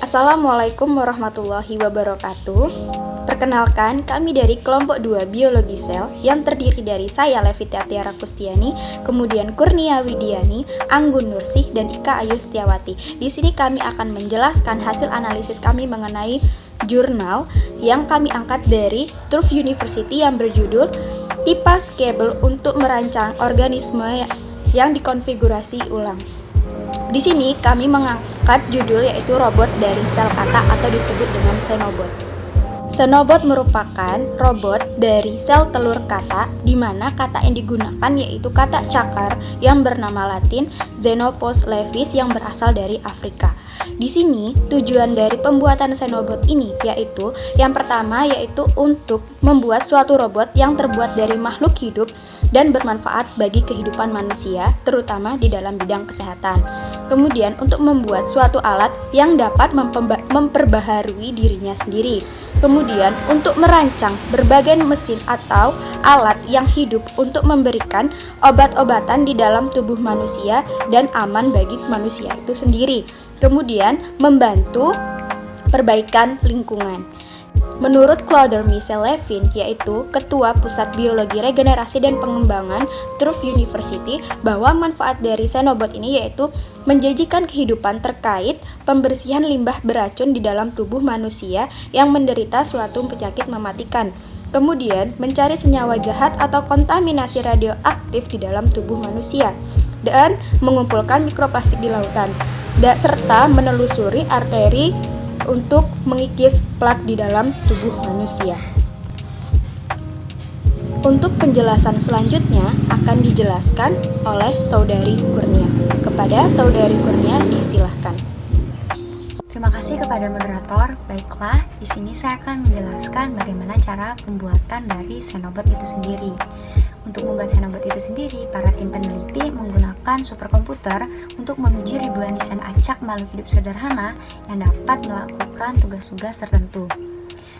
Assalamualaikum warahmatullahi wabarakatuh. Perkenalkan, kami dari kelompok 2 Biologi Sel yang terdiri dari saya Levita Tiara Kustiani, kemudian Kurnia Widiani, Anggun Nursih, dan Ika Ayu Setiawati. Di sini kami akan menjelaskan hasil analisis kami mengenai jurnal yang kami angkat dari Tufts University yang berjudul Pipa Scalable untuk merancang organisme yang dikonfigurasi ulang. Di sini kami mengangkat judul yaitu robot dari sel kata atau disebut dengan Xenobot. Xenobot merupakan robot dari sel telur kata di mana kata yang digunakan yaitu kata cakar yang bernama Latin Xenopus levis yang berasal dari Afrika. Di sini tujuan dari pembuatan Xenobot ini yaitu yang pertama yaitu untuk membuat suatu robot yang terbuat dari makhluk hidup dan bermanfaat bagi kehidupan manusia, terutama di dalam bidang kesehatan. Kemudian untuk membuat suatu alat yang dapat memperbaharui dirinya sendiri. Kemudian untuk merancang berbagai mesin atau alat yang hidup untuk memberikan obat-obatan di dalam tubuh manusia dan aman bagi manusia itu sendiri. Kemudian membantu perbaikan lingkungan. Menurut Claude Michel Levin, yaitu Ketua Pusat Biologi Regenerasi dan Pengembangan Tufts University, bahwa manfaat dari Xenobot ini yaitu menjanjikan kehidupan terkait pembersihan limbah beracun di dalam tubuh manusia yang menderita suatu penyakit mematikan. Kemudian mencari senyawa jahat atau kontaminasi radioaktif di dalam tubuh manusia dan mengumpulkan mikroplastik di lautan, serta menelusuri arteri untuk mengikis plak di dalam tubuh manusia. Untuk penjelasan selanjutnya akan dijelaskan oleh Saudari Kurnia. Kepada Saudari Kurnia disilahkan. Terima kasih kepada moderator. Baiklah, di sini saya akan menjelaskan bagaimana cara pembuatan dari Xenobot itu sendiri. Untuk membuat Xenobot itu sendiri, para tim peneliti menggunakan superkomputer untuk menguji ribuan desain acak makhluk hidup sederhana yang dapat melakukan tugas-tugas tertentu.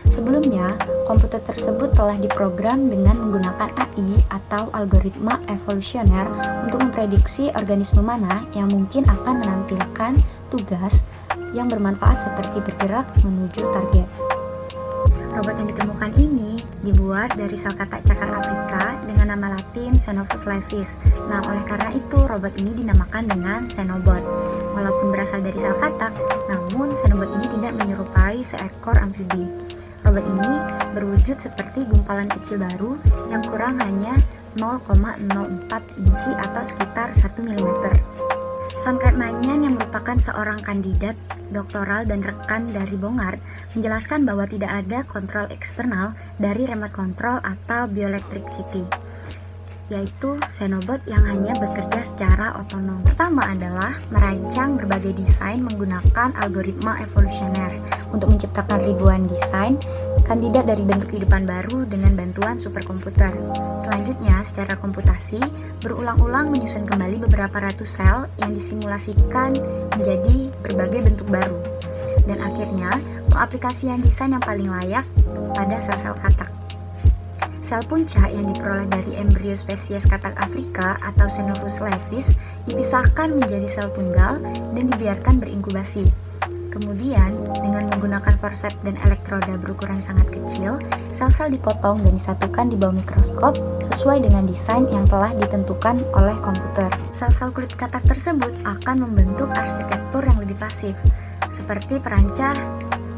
Sebelumnya, komputer tersebut telah diprogram dengan menggunakan AI atau algoritma evolusioner untuk memprediksi organisme mana yang mungkin akan menampilkan tugas yang bermanfaat seperti bergerak menuju target. Robot yang ditemukan ini dibuat dari sel kata cakar Afrika dengan nama Latin Xenopus levis. Nah, oleh karena itu robot ini dinamakan dengan Xenobot. Walaupun berasal dari sel katak, namun Xenobot ini tidak menyerupai seekor amfibi. Robot ini berwujud seperti gumpalan kecil baru yang kurang hanya 0,04 inci atau sekitar 1 mm. Samret Manyan yang merupakan seorang kandidat doktoral dan rekan dari Bongard menjelaskan bahwa tidak ada kontrol eksternal dari remote control atau bioelectricity, yaitu Xenobot yang hanya bekerja secara otonom. Pertama adalah merancang berbagai desain menggunakan algoritma evolusioner untuk menciptakan ribuan desain kandidat dari bentuk kehidupan baru dengan bantuan superkomputer. Selanjutnya, secara komputasi, berulang-ulang menyusun kembali beberapa ratus sel yang disimulasikan menjadi berbagai bentuk baru. Dan akhirnya, pengaplikasian desain yang paling layak pada sel-sel katak. Sel punca yang diperoleh dari embrio spesies katak Afrika atau Xenopus levis dipisahkan menjadi sel tunggal dan dibiarkan berinkubasi. Kemudian, dengan menggunakan forceps dan elektroda berukuran sangat kecil, sel-sel dipotong dan disatukan di bawah mikroskop sesuai dengan desain yang telah ditentukan oleh komputer. Sel-sel kulit katak tersebut akan membentuk arsitektur yang lebih pasif, seperti perancah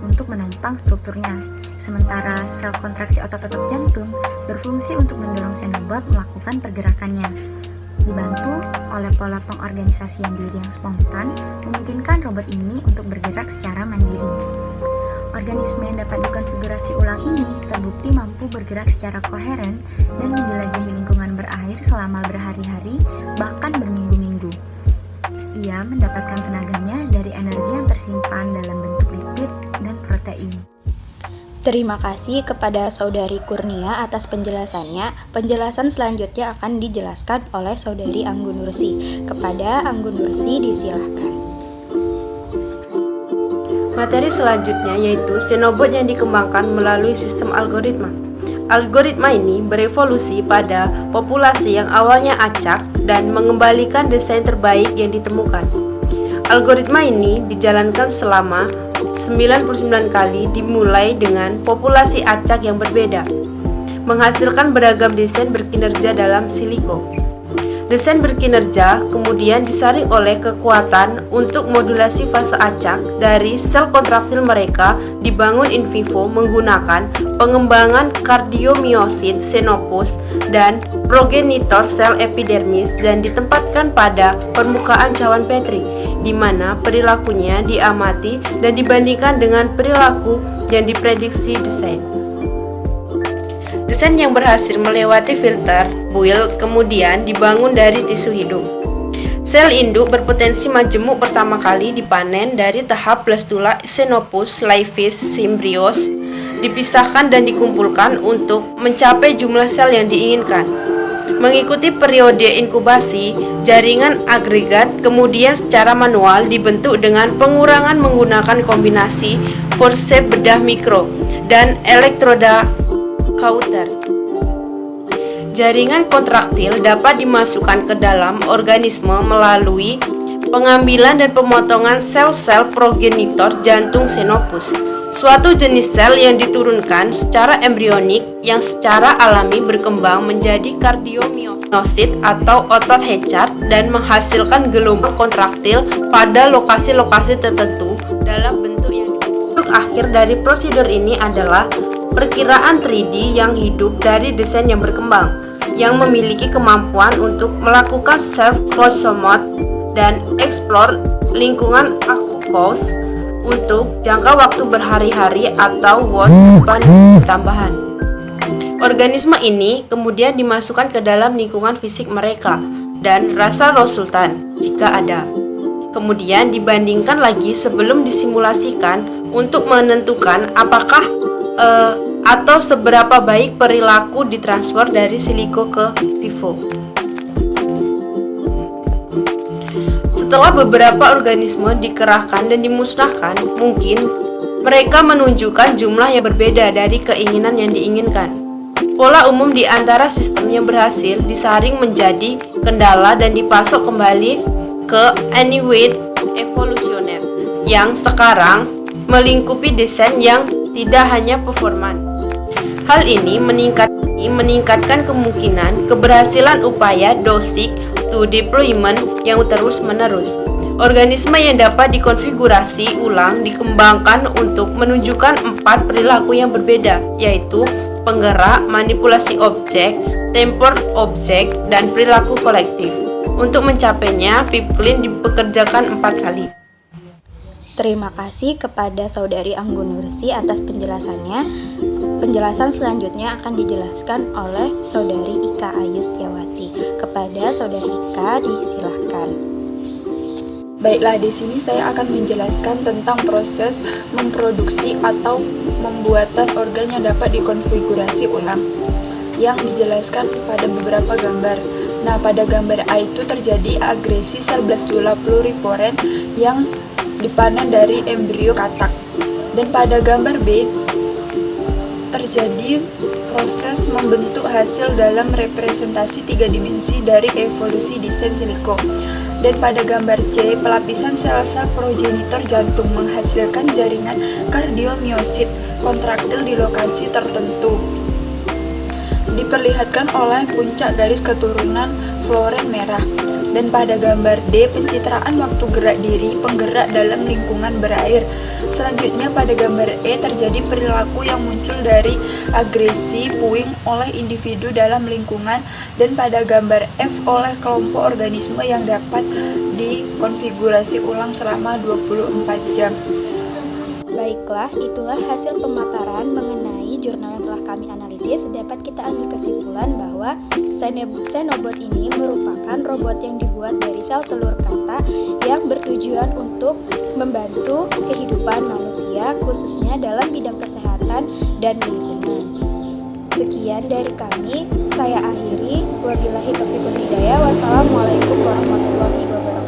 untuk menopang strukturnya. Sementara sel kontraksi otot-otot jantung berfungsi untuk mendorong Xenobot melakukan pergerakannya. Dibantu oleh pola pengorganisasian diri yang spontan, memungkinkan robot ini untuk bergerak secara mandiri. Organisme yang dapat dikonfigurasi ulang ini terbukti mampu bergerak secara koheren dan menjelajahi lingkungan berair selama berhari-hari, bahkan berminggu-minggu. Ia mendapatkan tenaganya dari energi yang tersimpan dalam bentuk lipid dan protein. Terima kasih kepada Saudari Kurnia atas penjelasannya. Penjelasan selanjutnya akan dijelaskan oleh Saudari Anggun Nursih. Kepada Anggun Nursih disilahkan. Materi selanjutnya yaitu Xenobot yang dikembangkan melalui sistem algoritma. Algoritma ini berevolusi pada populasi yang awalnya acak dan mengembalikan desain terbaik yang ditemukan. Algoritma ini dijalankan selama 99 kali dimulai dengan populasi acak yang berbeda, menghasilkan beragam desain berkinerja dalam siliko. Desain berkinerja kemudian disaring oleh kekuatan untuk modulasi fase acak dari sel kontraktil mereka dibangun in vivo menggunakan pengembangan kardiomyosit xenopus dan progenitor sel epidermis dan ditempatkan pada permukaan cawan Petri, di mana perilakunya diamati dan dibandingkan dengan perilaku yang diprediksi desain. Desain yang berhasil melewati filter build kemudian dibangun dari tisu hidup. Sel induk berpotensi majemuk pertama kali dipanen dari tahap blastula xenopus laevis symbrios, dipisahkan dan dikumpulkan untuk mencapai jumlah sel yang diinginkan. Mengikuti periode inkubasi, jaringan agregat kemudian secara manual dibentuk dengan pengurangan menggunakan kombinasi forceps bedah mikro dan elektroda Cauter. Jaringan kontraktil dapat dimasukkan ke dalam organisme melalui pengambilan dan pemotongan sel-sel progenitor jantung xenopus, suatu jenis sel yang diturunkan secara embrionik yang secara alami berkembang menjadi kardiomyosit atau otot hecar dan menghasilkan gelombang kontraktil pada lokasi-lokasi tertentu dalam bentuk yang bentuk akhir dari prosedur ini adalah perkiraan 3D yang hidup dari desain yang berkembang, yang memiliki kemampuan untuk melakukan self-promote dan explore lingkungan aqueous untuk jangka waktu berhari-hari atau watch tambahan. Organisme ini kemudian dimasukkan ke dalam lingkungan fisik mereka dan rasa resultan jika ada. Kemudian dibandingkan lagi sebelum disimulasikan untuk menentukan apakah atau seberapa baik perilaku ditransfer dari siliko ke vivo. Setelah beberapa organisme dikerahkan dan dimusnahkan, mungkin mereka menunjukkan jumlah yang berbeda dari keinginan yang diinginkan. Pola umum di antara sistem yang berhasil disaring menjadi kendala dan dipasok kembali ke Anyway evolusioner yang sekarang melingkupi desain yang tidak hanya performan. Hal ini meningkatkan kemungkinan keberhasilan upaya dosing to deployment yang terus-menerus. Organisme yang dapat dikonfigurasi ulang dikembangkan untuk menunjukkan 4 perilaku yang berbeda, yaitu penggerak, manipulasi objek, temper objek, dan perilaku kolektif. Untuk mencapainya, pipeline dipekerjakan 4 kali. Terima kasih kepada Saudari Anggun Nursi atas penjelasannya. Penjelasan selanjutnya akan dijelaskan oleh Saudari Ika Ayu Setiawati. Kepada Saudari Ika, disilahkan. Baiklah, di sini saya akan menjelaskan tentang proses memproduksi atau pembuatan organ yang dapat dikonfigurasi ulang, yang dijelaskan pada beberapa gambar. Nah, pada gambar A itu terjadi agresi sel blastula pluriporen yang dipanen dari embrio katak. Dan pada gambar B terjadi proses membentuk hasil dalam representasi 3 dimensi dari evolusi desain siliko. Dan pada gambar C, pelapisan sel-sel progenitor jantung menghasilkan jaringan kardiomyosit kontraktil di lokasi tertentu, diperlihatkan oleh puncak garis keturunan floren merah. Dan pada gambar D, pencitraan waktu gerak diri penggerak dalam lingkungan berair. Selanjutnya pada gambar E terjadi perilaku yang muncul dari agresi puing oleh individu dalam lingkungan, dan pada gambar F oleh kelompok organisme yang dapat dikonfigurasi ulang selama 24 jam. Baiklah, itulah hasil pemaparan mengenai jurnal yang telah kami analisis. Dapat kita ambil kesimpulan bahwa Xenobot ini merupakan robot yang dibuat dari sel telur kata yang bertujuan untuk membantu kehidupan manusia, khususnya dalam bidang kesehatan dan lingkungan. Sekian dari kami, saya akhiri. Wabillahi taufiq wal hidayah. Wassalamualaikum warahmatullahi wabarakatuh.